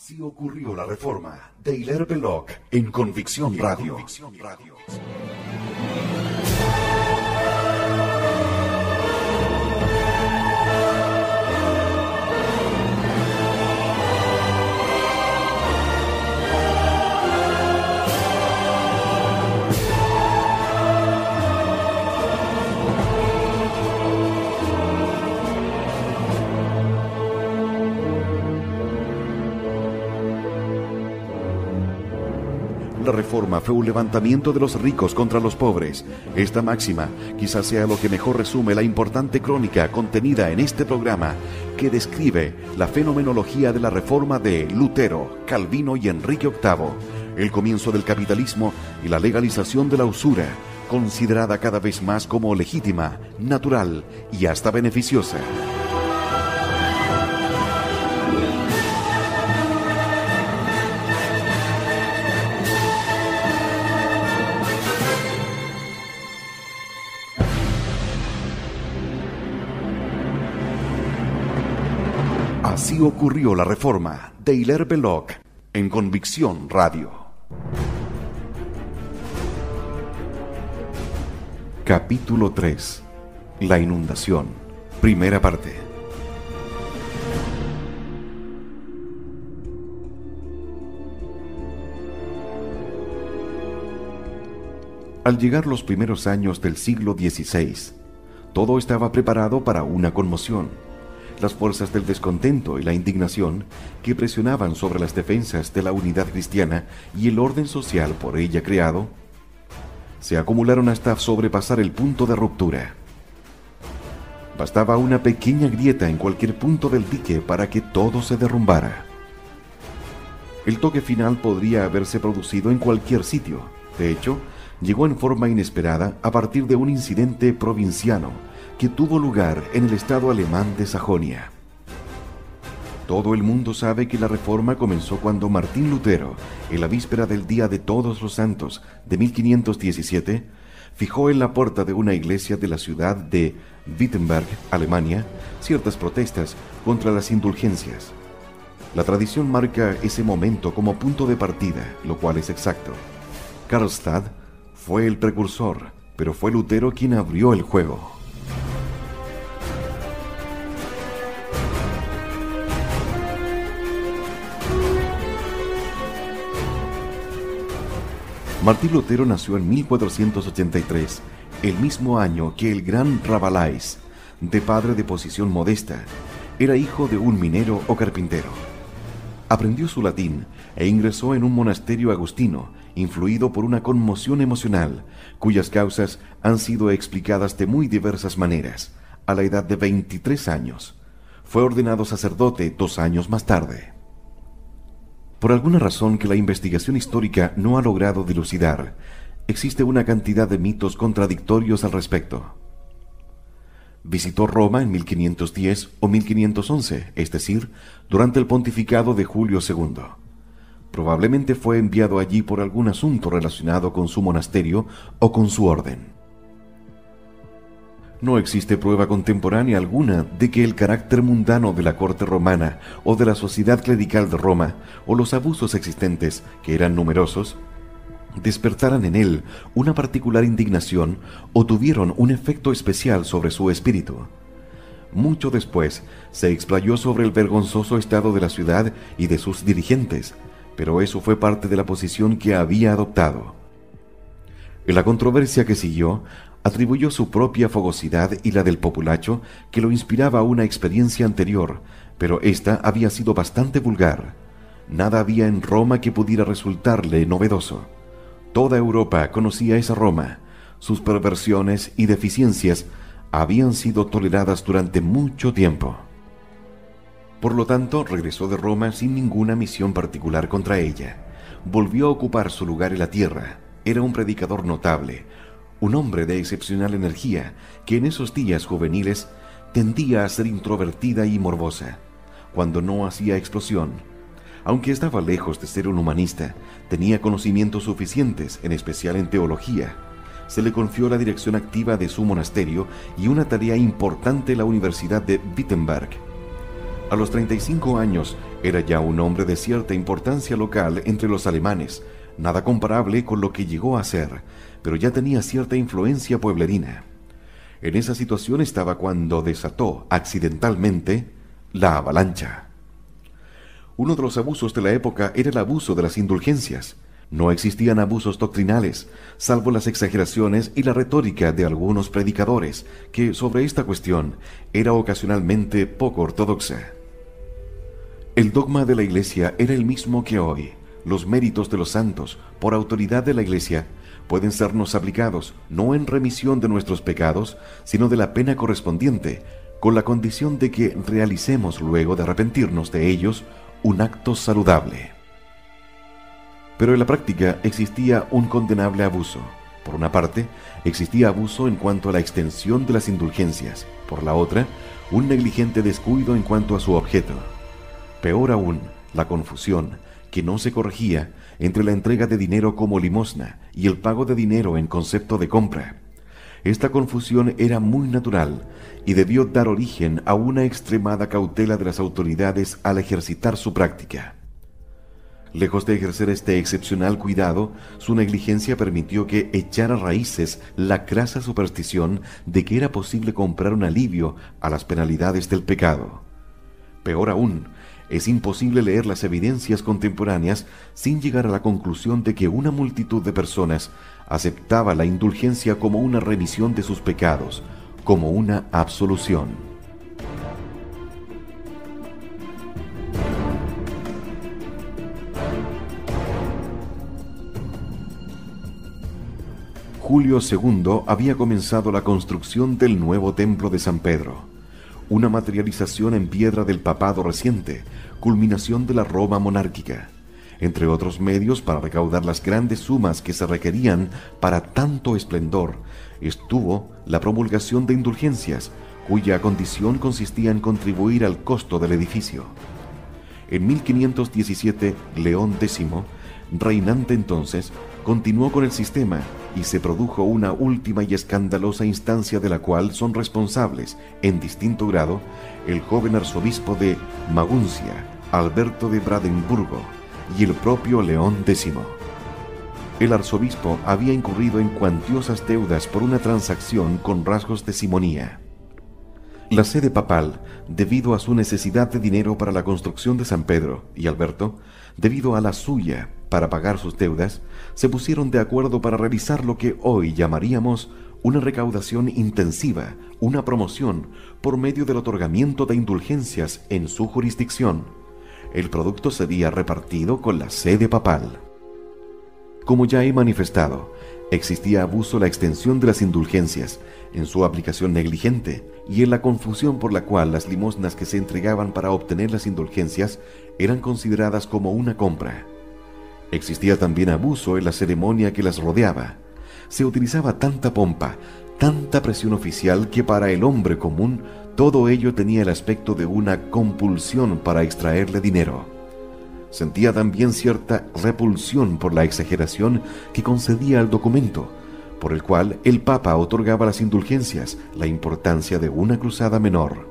Así ocurrió la reforma de Hilaire Belloc en Convicción Radio. La reforma fue un levantamiento de los ricos contra los pobres. Esta máxima quizás sea lo que mejor resume la importante crónica contenida en este programa, que describe la fenomenología de la reforma de Lutero, Calvino y Enrique VIII, el comienzo del capitalismo y la legalización de la usura, considerada cada vez más como legítima, natural y hasta beneficiosa. Así ocurrió la reforma de Hilaire Belloc en Convicción Radio. Capítulo 3. La inundación. Primera parte. Al llegar los primeros años del siglo XVI, todo estaba preparado para una conmoción. Las fuerzas del descontento y la indignación que presionaban sobre las defensas de la unidad cristiana y el orden social por ella creado, se acumularon hasta sobrepasar el punto de ruptura. Bastaba una pequeña grieta en cualquier punto del dique para que todo se derrumbara. El toque final podría haberse producido en cualquier sitio. De hecho, llegó en forma inesperada a partir de un incidente provinciano que tuvo lugar en el estado alemán de Sajonia. Todo el mundo sabe que la reforma comenzó cuando Martín Lutero, en la víspera del Día de Todos los Santos de 1517, fijó en la puerta de una iglesia de la ciudad de Wittenberg, Alemania, ciertas protestas contra las indulgencias. La tradición marca ese momento como punto de partida, lo cual es exacto. Karlstadt fue el precursor, pero fue Lutero quien abrió el juego. Martín Lutero nació en 1483, el mismo año que el gran Rabelais, de padre de posición modesta. Era hijo de un minero o carpintero. Aprendió su latín e ingresó en un monasterio agustino, influido por una conmoción emocional, cuyas causas han sido explicadas de muy diversas maneras. A la edad de 23 años, fue ordenado sacerdote 2 años más tarde. Por alguna razón que la investigación histórica no ha logrado dilucidar, existe una cantidad de mitos contradictorios al respecto. Visitó Roma en 1510 o 1511, es decir, durante el pontificado de Julio II. Probablemente fue enviado allí por algún asunto relacionado con su monasterio o con su orden. No existe prueba contemporánea alguna de que el carácter mundano de la corte romana o de la sociedad clerical de Roma, o los abusos existentes, que eran numerosos, despertaran en él una particular indignación o tuvieron un efecto especial sobre su espíritu. Mucho después se explayó sobre el vergonzoso estado de la ciudad y de sus dirigentes, pero eso fue parte de la posición que había adoptado. En la controversia que siguió, atribuyó su propia fogosidad y la del populacho que lo inspiraba a una experiencia anterior, pero ésta había sido bastante vulgar. Nada había en Roma que pudiera resultarle novedoso. Toda Europa conocía esa Roma. Sus perversiones y deficiencias habían sido toleradas durante mucho tiempo. Por lo tanto, regresó de Roma sin ninguna misión particular contra ella. Volvió a ocupar su lugar en la tierra. Era un predicador notable, un hombre de excepcional energía, que en esos días juveniles tendía a ser introvertida y morbosa. Cuando no hacía explosión, aunque estaba lejos de ser un humanista, tenía conocimientos suficientes, en especial en teología. Se le confió la dirección activa de su monasterio y una tarea importante en la Universidad de Wittenberg. A los 35 años Era ya un hombre de cierta importancia local entre los alemanes, nada comparable con lo que llegó a ser, pero ya tenía cierta influencia pueblerina. En esa situación estaba cuando desató, accidentalmente, la avalancha. Uno de los abusos de la época era el abuso de las indulgencias. No existían abusos doctrinales, salvo las exageraciones y la retórica de algunos predicadores, que sobre esta cuestión era ocasionalmente poco ortodoxa. El dogma de la Iglesia era el mismo que hoy. Los méritos de los santos, por autoridad de la Iglesia, pueden sernos aplicados no en remisión de nuestros pecados, sino de la pena correspondiente, con la condición de que realicemos luego de arrepentirnos de ellos un acto saludable. Pero en la práctica existía un condenable abuso. Por una parte, existía abuso en cuanto a la extensión de las indulgencias, por la otra, un negligente descuido en cuanto a su objeto. Peor aún, la confusión, que no se corregía, entre la entrega de dinero como limosna y el pago de dinero en concepto de compra. Esta confusión era muy natural y debió dar origen a una extremada cautela de las autoridades al ejercitar su práctica. Lejos de ejercer este excepcional cuidado, su negligencia permitió que echara raíces la crasa superstición de que era posible comprar un alivio a las penalidades del pecado. Peor aún, es imposible leer las evidencias contemporáneas sin llegar a la conclusión de que una multitud de personas aceptaba la indulgencia como una remisión de sus pecados, como una absolución. Julio II había comenzado la construcción del nuevo templo de San Pedro, una materialización en piedra del papado reciente, culminación de la Roma monárquica. Entre otros medios para recaudar las grandes sumas que se requerían para tanto esplendor, estuvo la promulgación de indulgencias, cuya condición consistía en contribuir al costo del edificio. En 1517, León X, reinante entonces, continuó con el sistema y se produjo una última y escandalosa instancia de la cual son responsables, en distinto grado, el joven arzobispo de Maguncia, Alberto de Brandeburgo, y el propio León X. El arzobispo había incurrido en cuantiosas deudas por una transacción con rasgos de simonía. La sede papal, debido a su necesidad de dinero para la construcción de San Pedro, y Alberto, debido a la suya para pagar sus deudas, se pusieron de acuerdo para realizar lo que hoy llamaríamos una recaudación intensiva, una promoción, por medio del otorgamiento de indulgencias en su jurisdicción. El producto sería repartido con la sede papal. Como ya he manifestado, existía abuso en la extensión de las indulgencias, en su aplicación negligente y en la confusión por la cual las limosnas que se entregaban para obtener las indulgencias eran consideradas como una compra. Existía también abuso en la ceremonia que las rodeaba. Se utilizaba tanta pompa, tanta presión oficial que para el hombre común todo ello tenía el aspecto de una compulsión para extraerle dinero. Sentía también cierta repulsión por la exageración que concedía al documento, por el cual el Papa otorgaba las indulgencias, la importancia de una cruzada menor.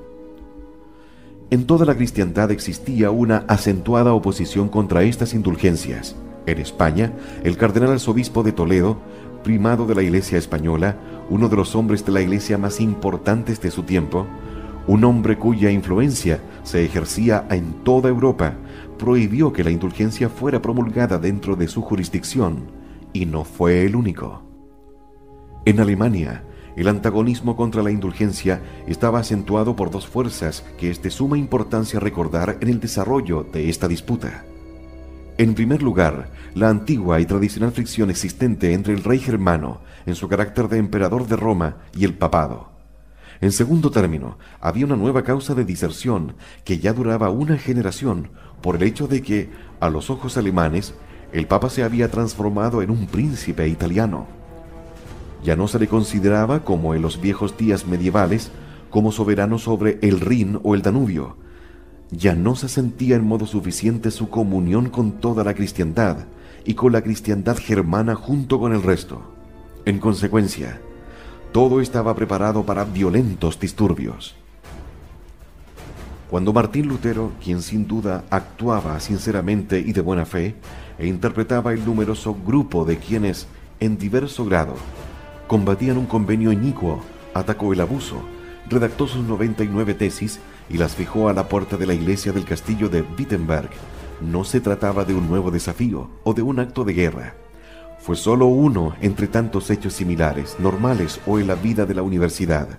En toda la cristiandad existía una acentuada oposición contra estas indulgencias. En España, el cardenal arzobispo de Toledo, primado de la Iglesia española, uno de los hombres de la Iglesia más importantes de su tiempo, un hombre cuya influencia se ejercía en toda Europa, prohibió que la indulgencia fuera promulgada dentro de su jurisdicción, y no fue el único. En Alemania, el antagonismo contra la indulgencia estaba acentuado por dos fuerzas que es de suma importancia recordar en el desarrollo de esta disputa. En primer lugar, la antigua y tradicional fricción existente entre el rey germano, en su carácter de emperador de Roma, y el papado. En segundo término, había una nueva causa de diserción que ya duraba una generación por el hecho de que, a los ojos alemanes, el Papa se había transformado en un príncipe italiano. Ya no se le consideraba, como en los viejos días medievales, como soberano sobre el Rin o el Danubio. Ya no se sentía en modo suficiente su comunión con toda la cristiandad y con la cristiandad germana junto con el resto. En consecuencia, todo estaba preparado para violentos disturbios. Cuando Martín Lutero, quien sin duda actuaba sinceramente y de buena fe, e interpretaba el numeroso grupo de quienes, en diverso grado, combatían un convenio inicuo, atacó el abuso, redactó sus 99 tesis y las fijó a la puerta de la iglesia del castillo de Wittenberg, no se trataba de un nuevo desafío o de un acto de guerra. Fue solo uno entre tantos hechos similares, normales o en la vida de la universidad.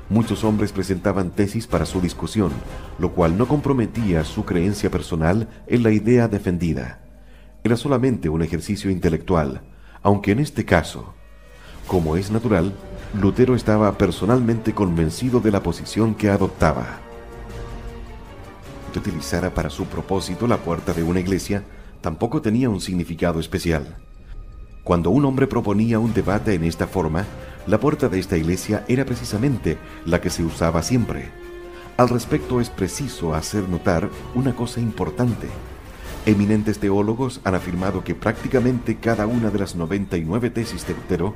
Muchos hombres presentaban tesis para su discusión, lo cual no comprometía su creencia personal en la idea defendida. Era solamente un ejercicio intelectual, aunque en este caso, como es natural, Lutero estaba personalmente convencido de la posición que adoptaba. Que utilizara para su propósito la puerta de una iglesia tampoco tenía un significado especial. Cuando un hombre proponía un debate en esta forma, la puerta de esta iglesia era precisamente la que se usaba siempre. Al respecto es preciso hacer notar una cosa importante. Eminentes teólogos han afirmado que prácticamente cada una de las 99 tesis de Lutero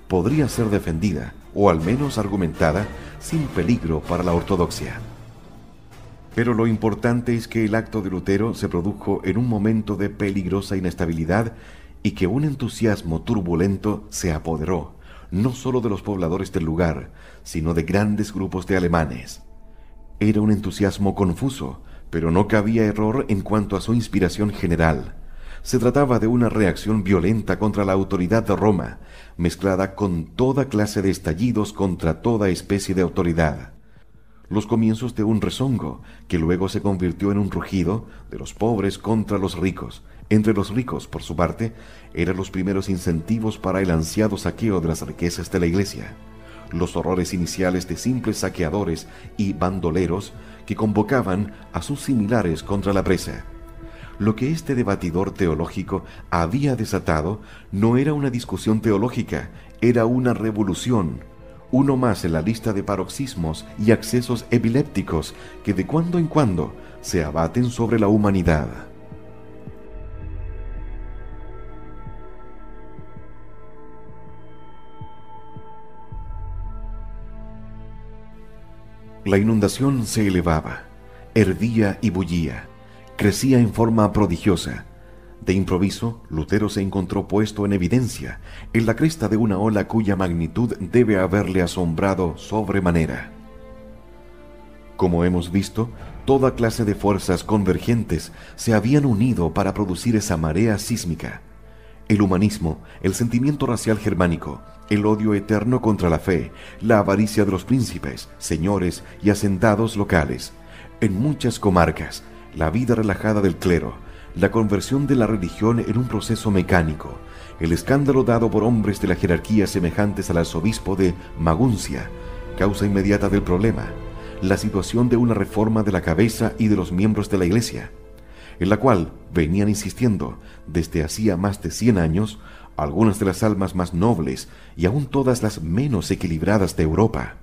podría ser defendida, o al menos argumentada, sin peligro para la ortodoxia. Pero lo importante es que el acto de Lutero se produjo en un momento de peligrosa inestabilidad y que un entusiasmo turbulento se apoderó, no solo de los pobladores del lugar, sino de grandes grupos de alemanes. Era un entusiasmo confuso, pero no cabía error en cuanto a su inspiración general. Se trataba de una reacción violenta contra la autoridad de Roma, mezclada con toda clase de estallidos contra toda especie de autoridad. Los comienzos de un rezongo, que luego se convirtió en un rugido de los pobres contra los ricos. Entre los ricos, por su parte, eran los primeros incentivos para el ansiado saqueo de las riquezas de la iglesia. Los horrores iniciales de simples saqueadores y bandoleros que convocaban a sus similares contra la presa. Lo que este debatidor teológico había desatado no era una discusión teológica, era una revolución, uno más en la lista de paroxismos y accesos epilépticos que de cuando en cuando se abaten sobre la humanidad. La inundación se elevaba, hervía y bullía, crecía en forma prodigiosa. De improviso, Lutero se encontró puesto en evidencia, en la cresta de una ola cuya magnitud debe haberle asombrado sobremanera. Como hemos visto, toda clase de fuerzas convergentes se habían unido para producir esa marea sísmica. El humanismo, el sentimiento racial germánico, el odio eterno contra la fe, la avaricia de los príncipes, señores y hacendados locales. En muchas comarcas, la vida relajada del clero, la conversión de la religión en un proceso mecánico, el escándalo dado por hombres de la jerarquía semejantes al arzobispo de Maguncia, causa inmediata del problema, la situación de una reforma de la cabeza y de los miembros de la Iglesia, en la cual venían insistiendo desde hacía más de 100 años algunas de las almas más nobles y aún todas las menos equilibradas de Europa.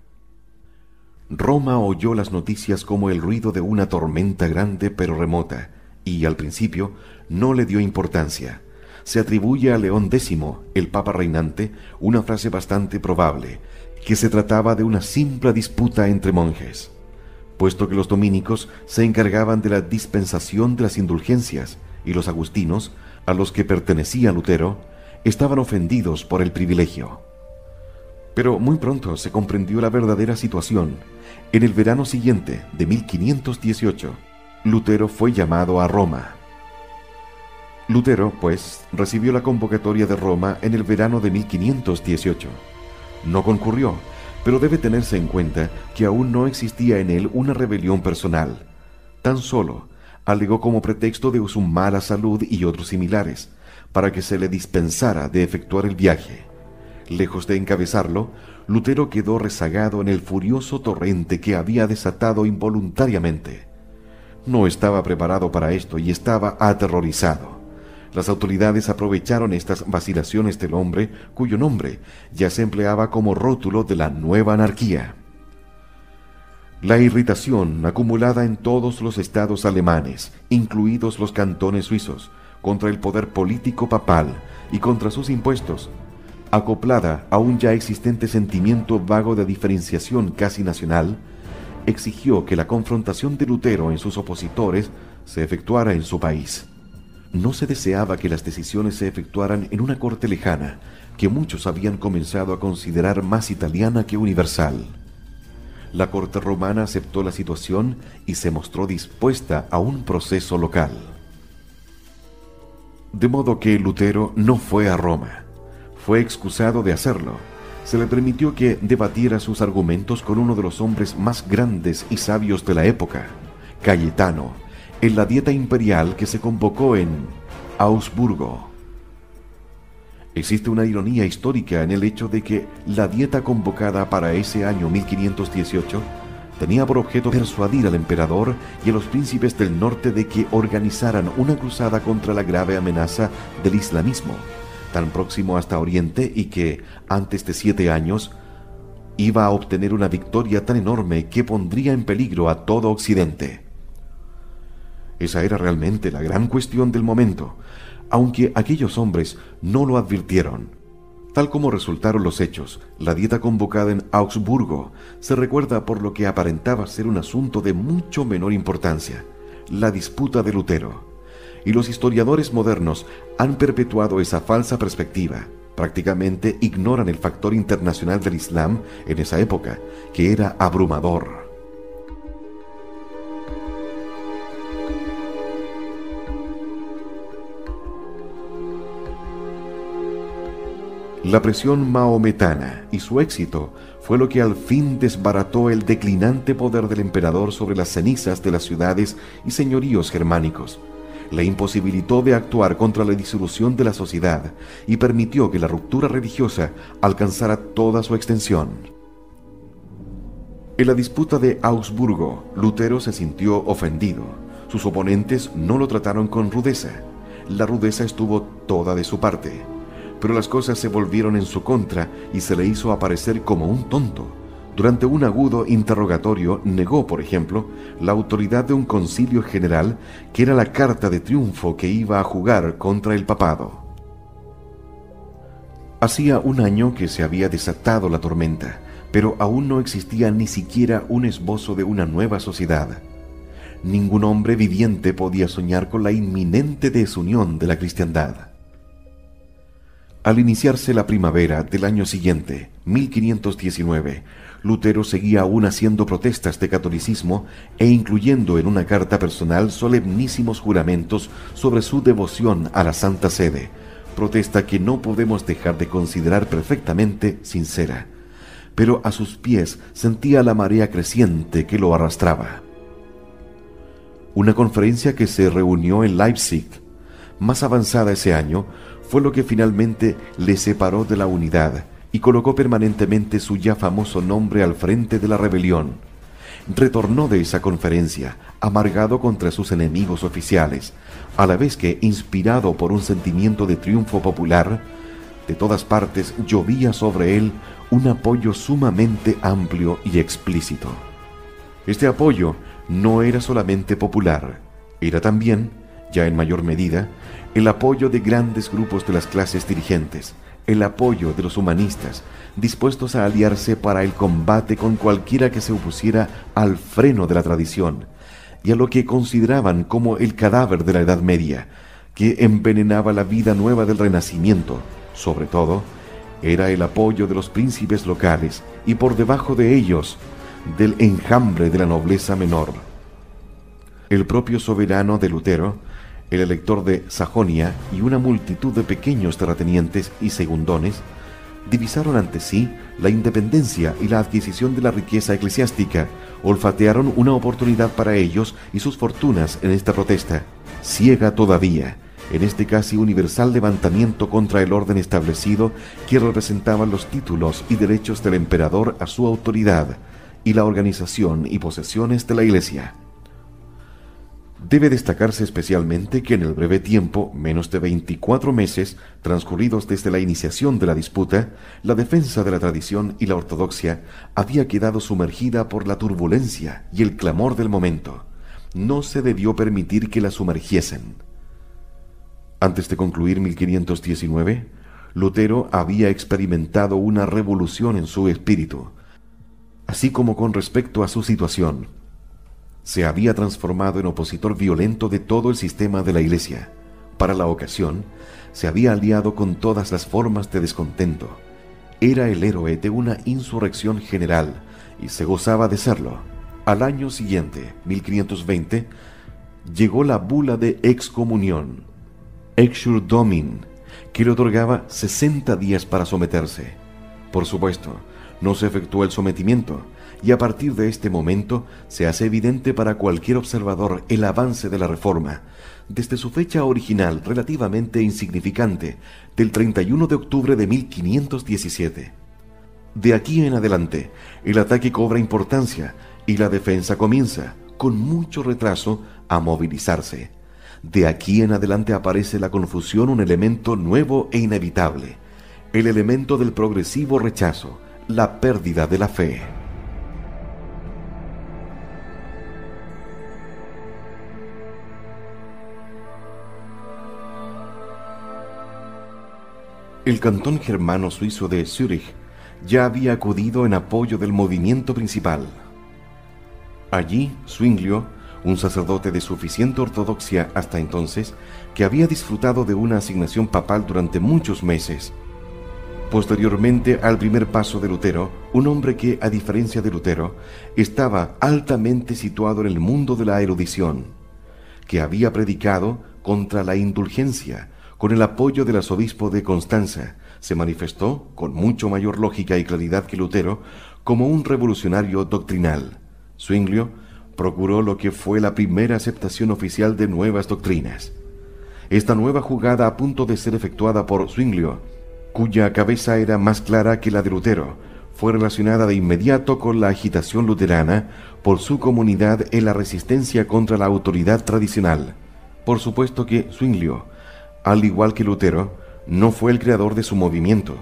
Roma oyó las noticias como el ruido de una tormenta grande pero remota, y al principio no le dio importancia. Se atribuye a León X, el papa reinante, una frase bastante probable, que se trataba de una simple disputa entre monjes, puesto que los dominicos se encargaban de la dispensación de las indulgencias, y los agustinos, a los que pertenecía Lutero, estaban ofendidos por el privilegio. Pero muy pronto se comprendió la verdadera situación. En el verano siguiente, de 1518, Lutero fue llamado a Roma. Lutero, pues, recibió la convocatoria de Roma en el verano de 1518. No concurrió, pero debe tenerse en cuenta que aún no existía en él una rebelión personal. Tan solo alegó como pretexto de su mala salud y otros similares, para que se le dispensara de efectuar el viaje. Lejos de encabezarlo, Lutero quedó rezagado en el furioso torrente que había desatado involuntariamente. No estaba preparado para esto y estaba aterrorizado. Las autoridades aprovecharon estas vacilaciones del hombre cuyo nombre ya se empleaba como rótulo de la nueva anarquía. La irritación acumulada en todos los estados alemanes, incluidos los cantones suizos, contra el poder político papal y contra sus impuestos, acoplada a un ya existente sentimiento vago de diferenciación casi nacional, exigió que la confrontación de Lutero en sus opositores se efectuara en su país. No se deseaba que las decisiones se efectuaran en una corte lejana, que muchos habían comenzado a considerar más italiana que universal. La corte romana aceptó la situación y se mostró dispuesta a un proceso local. De modo que Lutero no fue a Roma. Fue excusado de hacerlo. Se le permitió que debatiera sus argumentos con uno de los hombres más grandes y sabios de la época, Cayetano, en la dieta imperial que se convocó en Augsburgo. Existe una ironía histórica en el hecho de que la dieta convocada para ese año 1518 tenía por objeto persuadir al emperador y a los príncipes del norte de que organizaran una cruzada contra la grave amenaza del islamismo, tan próximo hasta Oriente, y que, antes de 7 años, iba a obtener una victoria tan enorme que pondría en peligro a todo Occidente. Esa era realmente la gran cuestión del momento, aunque aquellos hombres no lo advirtieron. Tal como resultaron los hechos, la dieta convocada en Augsburgo se recuerda por lo que aparentaba ser un asunto de mucho menor importancia, la disputa de Lutero. Y los historiadores modernos han perpetuado esa falsa perspectiva. Prácticamente ignoran el factor internacional del Islam en esa época, que era abrumador. La presión maometana y su éxito fue lo que al fin desbarató el declinante poder del emperador sobre las cenizas de las ciudades y señoríos germánicos. Le imposibilitó de actuar contra la disolución de la sociedad y permitió que la ruptura religiosa alcanzara toda su extensión. En la disputa de Augsburgo, Lutero se sintió ofendido. Sus oponentes no lo trataron con rudeza. La rudeza estuvo toda de su parte. Pero las cosas se volvieron en su contra y se le hizo aparecer como un tonto. Durante un agudo interrogatorio negó, por ejemplo, la autoridad de un concilio general que era la carta de triunfo que iba a jugar contra el papado. Hacía un año que se había desatado la tormenta, pero aún no existía ni siquiera un esbozo de una nueva sociedad. Ningún hombre viviente podía soñar con la inminente desunión de la cristiandad. Al iniciarse la primavera del año siguiente, 1519, Lutero seguía aún haciendo protestas de catolicismo e incluyendo en una carta personal solemnísimos juramentos sobre su devoción a la Santa Sede, protesta que no podemos dejar de considerar perfectamente sincera. Pero a sus pies sentía la marea creciente que lo arrastraba. Una conferencia que se reunió en Leipzig, más avanzada ese año, fue lo que finalmente le separó de la unidad y colocó permanentemente su ya famoso nombre al frente de la rebelión. Retornó de esa conferencia, amargado contra sus enemigos oficiales, a la vez que, inspirado por un sentimiento de triunfo popular, de todas partes llovía sobre él un apoyo sumamente amplio y explícito. Este apoyo no era solamente popular, era también, ya en mayor medida, el apoyo de grandes grupos de las clases dirigentes, el apoyo de los humanistas, dispuestos a aliarse para el combate con cualquiera que se opusiera al freno de la tradición y a lo que consideraban como el cadáver de la Edad Media, que envenenaba la vida nueva del Renacimiento. Sobre todo, era el apoyo de los príncipes locales y, por debajo de ellos, del enjambre de la nobleza menor. El propio soberano de Lutero, el elector de Sajonia y una multitud de pequeños terratenientes y segundones divisaron ante sí la independencia y la adquisición de la riqueza eclesiástica, olfatearon una oportunidad para ellos y sus fortunas en esta protesta, ciega todavía, en este casi universal levantamiento contra el orden establecido que representaban los títulos y derechos del emperador a su autoridad y la organización y posesiones de la Iglesia. Debe destacarse especialmente que en el breve tiempo, menos de 24 meses, transcurridos desde la iniciación de la disputa, la defensa de la tradición y la ortodoxia había quedado sumergida por la turbulencia y el clamor del momento. No se debió permitir que la sumergiesen. Antes de concluir 1519, Lutero había experimentado una revolución en su espíritu. así como con respecto a su situación. Se había transformado en opositor violento de todo el sistema de la Iglesia. Para la ocasión, se había aliado con todas las formas de descontento. Era el héroe de una insurrección general y se gozaba de serlo. Al año siguiente, 1520, llegó la bula de excomunión, Exur Domin, que le otorgaba 60 días para someterse. Por supuesto, no se efectuó el sometimiento, y a partir de este momento se hace evidente para cualquier observador el avance de la reforma, desde su fecha original relativamente insignificante, del 31 de octubre de 1517. De aquí en adelante, el ataque cobra importancia y la defensa comienza, con mucho retraso, a movilizarse. De aquí en adelante aparece la confusión, un elemento nuevo e inevitable, el elemento del progresivo rechazo, la pérdida de la fe. El cantón germano suizo de Zúrich ya había acudido en apoyo del movimiento principal. Allí, Zwinglio, un sacerdote de suficiente ortodoxia hasta entonces, que había disfrutado de una asignación papal durante muchos meses. Posteriormente al primer paso de Lutero, un hombre que, a diferencia de Lutero, estaba altamente situado en el mundo de la erudición, que había predicado contra la indulgencia, con el apoyo del arzobispo de Constanza, se manifestó, con mucho mayor lógica y claridad que Lutero, como un revolucionario doctrinal. Zwinglio procuró lo que fue la primera aceptación oficial de nuevas doctrinas. Esta nueva jugada, a punto de ser efectuada por Zwinglio, cuya cabeza era más clara que la de Lutero, fue relacionada de inmediato con la agitación luterana por su comunidad en la resistencia contra la autoridad tradicional. Por supuesto que Zwinglio, al igual que Lutero, no fue el creador de su movimiento,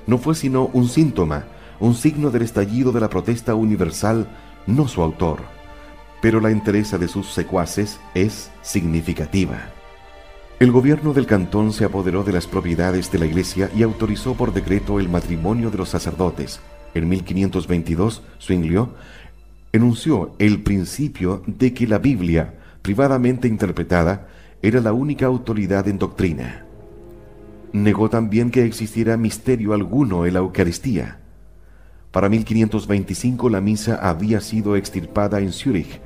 no fue sino un síntoma, un signo del estallido de la protesta universal, no su autor. Pero la entereza de sus secuaces es significativa. El gobierno del cantón se apoderó de las propiedades de la iglesia y autorizó por decreto el matrimonio de los sacerdotes. En 1522, Zwinglio enunció el principio de que la Biblia, privadamente interpretada, era la única autoridad en doctrina. Negó también que existiera misterio alguno en la Eucaristía. Para 1525 la misa había sido extirpada en Zúrich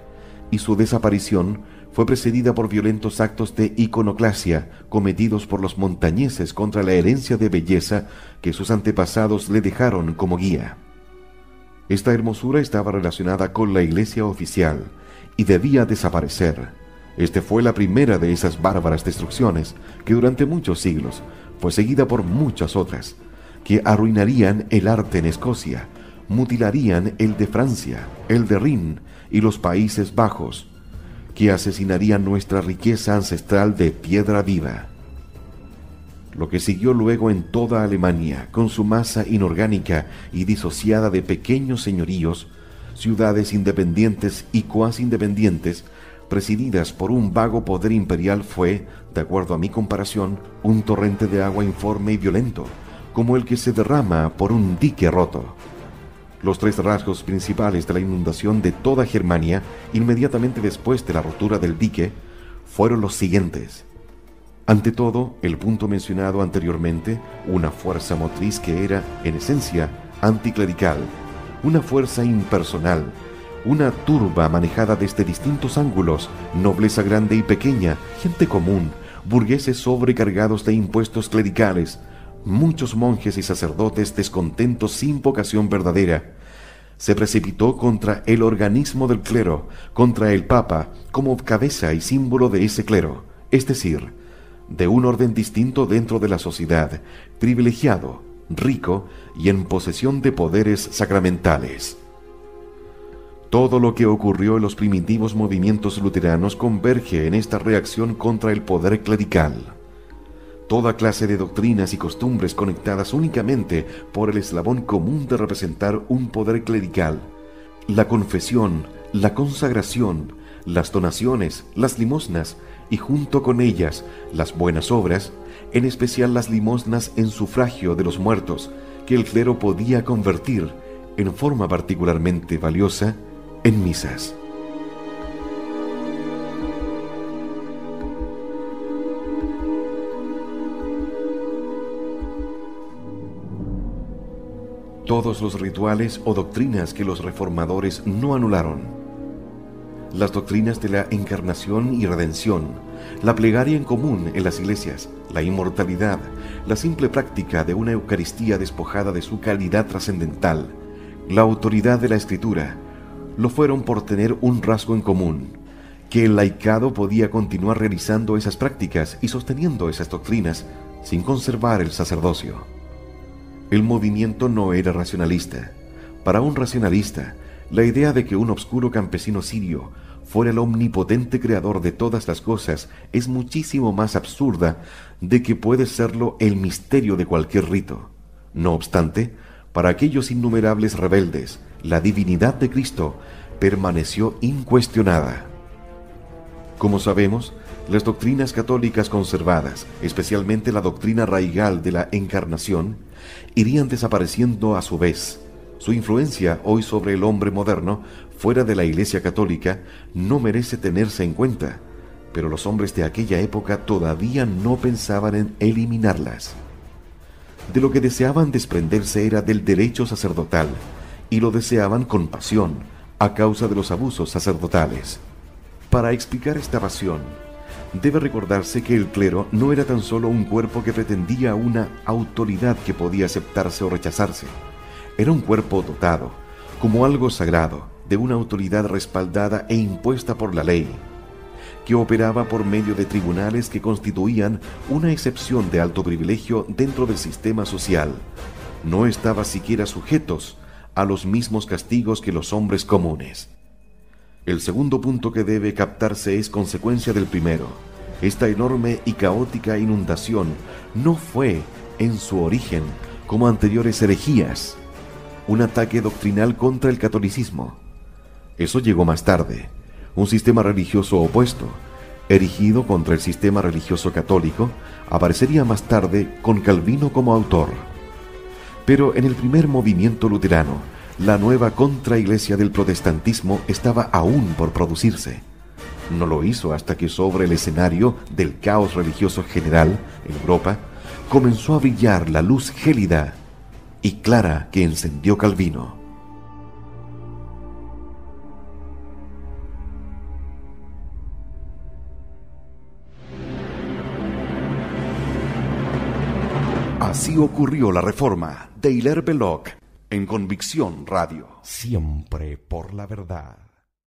y su desaparición fue precedida por violentos actos de iconoclasia cometidos por los montañeses contra la herencia de belleza que sus antepasados le dejaron como guía. Esta hermosura estaba relacionada con la iglesia oficial y debía desaparecer. Esta fue la primera de esas bárbaras destrucciones que durante muchos siglos fue seguida por muchas otras, que arruinarían el arte en Escocia, mutilarían el de Francia, el de Rin y los Países Bajos, que asesinarían nuestra riqueza ancestral de piedra viva. Lo que siguió luego en toda Alemania, con su masa inorgánica y disociada de pequeños señoríos, ciudades independientes y cuasi independientes, presididas por un vago poder imperial, fue, de acuerdo a mi comparación, un torrente de agua informe y violento, como el que se derrama por un dique roto. Los tres rasgos principales de la inundación de toda Germania, inmediatamente después de la rotura del dique, fueron los siguientes. Ante todo, el punto mencionado anteriormente, una fuerza motriz que era, en esencia, anticlerical, una fuerza impersonal, una turba manejada desde distintos ángulos, nobleza grande y pequeña, gente común, burgueses sobrecargados de impuestos clericales, muchos monjes y sacerdotes descontentos sin vocación verdadera. Se precipitó contra el organismo del clero, contra el Papa, como cabeza y símbolo de ese clero, es decir, de un orden distinto dentro de la sociedad, privilegiado, rico y en posesión de poderes sacramentales. Todo lo que ocurrió en los primitivos movimientos luteranos converge en esta reacción contra el poder clerical. Toda clase de doctrinas y costumbres conectadas únicamente por el eslabón común de representar un poder clerical, la confesión, la consagración, las donaciones, las limosnas y junto con ellas las buenas obras, en especial las limosnas en sufragio de los muertos, que el clero podía convertir, en forma particularmente valiosa, en misas. Todos los rituales o doctrinas que los reformadores no anularon, las doctrinas de la encarnación y redención, la plegaria en común en las iglesias, la inmortalidad, la simple práctica de una Eucaristía despojada de su calidad trascendental, la autoridad de la Escritura, lo fueron por tener un rasgo en común, que el laicado podía continuar realizando esas prácticas y sosteniendo esas doctrinas sin conservar el sacerdocio. El movimiento no era racionalista. Para un racionalista, la idea de que un obscuro campesino sirio fuera el omnipotente creador de todas las cosas es muchísimo más absurda de que puede serlo el misterio de cualquier rito. No obstante, para aquellos innumerables rebeldes, la divinidad de Cristo permaneció incuestionada. Como sabemos, las doctrinas católicas conservadas, especialmente la doctrina raigal de la encarnación, irían desapareciendo a su vez. Su influencia hoy sobre el hombre moderno, fuera de la Iglesia católica, no merece tenerse en cuenta, pero los hombres de aquella época todavía no pensaban en eliminarlas. De lo que deseaban desprenderse era del derecho sacerdotal, y lo deseaban con pasión, a causa de los abusos sacerdotales. Para explicar esta pasión, debe recordarse que el clero no era tan solo un cuerpo que pretendía una autoridad que podía aceptarse o rechazarse. Era un cuerpo dotado, como algo sagrado, de una autoridad respaldada e impuesta por la ley, que operaba por medio de tribunales que constituían una excepción de alto privilegio dentro del sistema social. No estaba siquiera sujetos a los mismos castigos que los hombres comunes. El segundo punto que debe captarse es consecuencia del primero. Esta enorme y caótica inundación no fue, en su origen, como anteriores herejías, un ataque doctrinal contra el catolicismo. Eso llegó más tarde, un sistema religioso opuesto, erigido contra el sistema religioso católico, aparecería más tarde con Calvino como autor. Pero en el primer movimiento luterano, la nueva contraiglesia del protestantismo estaba aún por producirse. No lo hizo hasta que sobre el escenario del caos religioso general en Europa comenzó a brillar la luz gélida y clara que encendió Calvino. Así ocurrió la Reforma de Hilaire Belloc en Convicción Radio. Siempre por la verdad.